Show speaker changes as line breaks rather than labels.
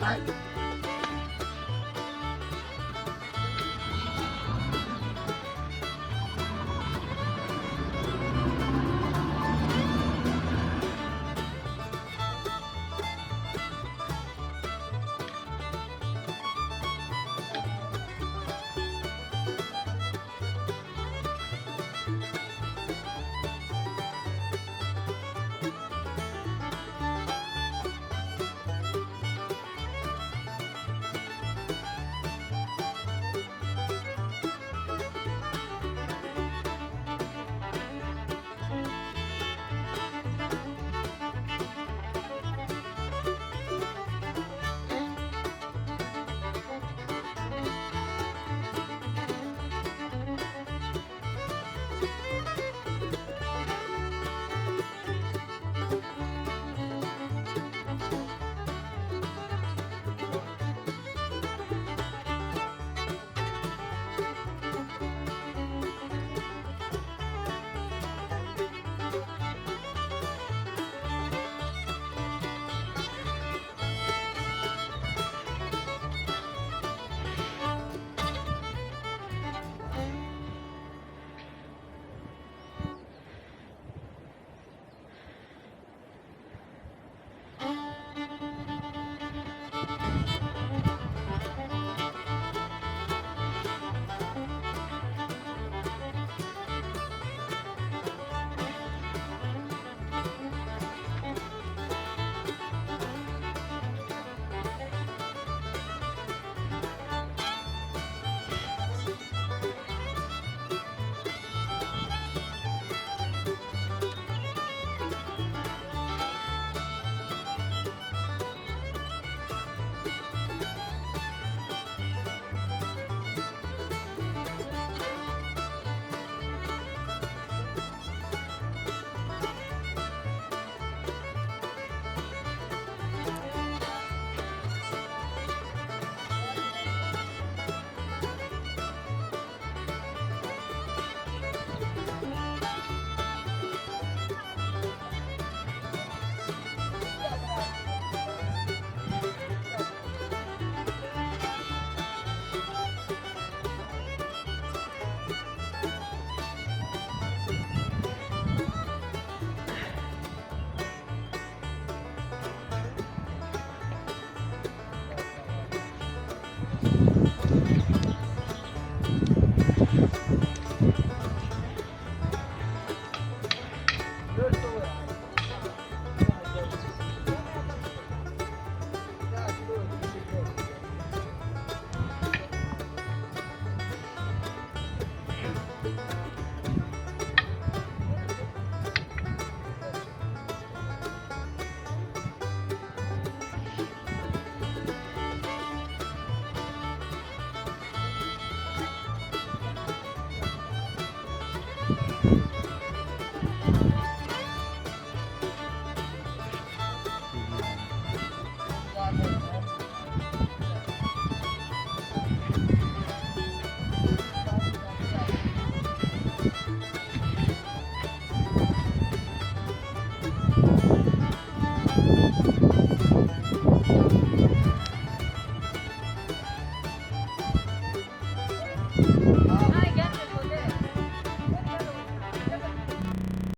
Hayır.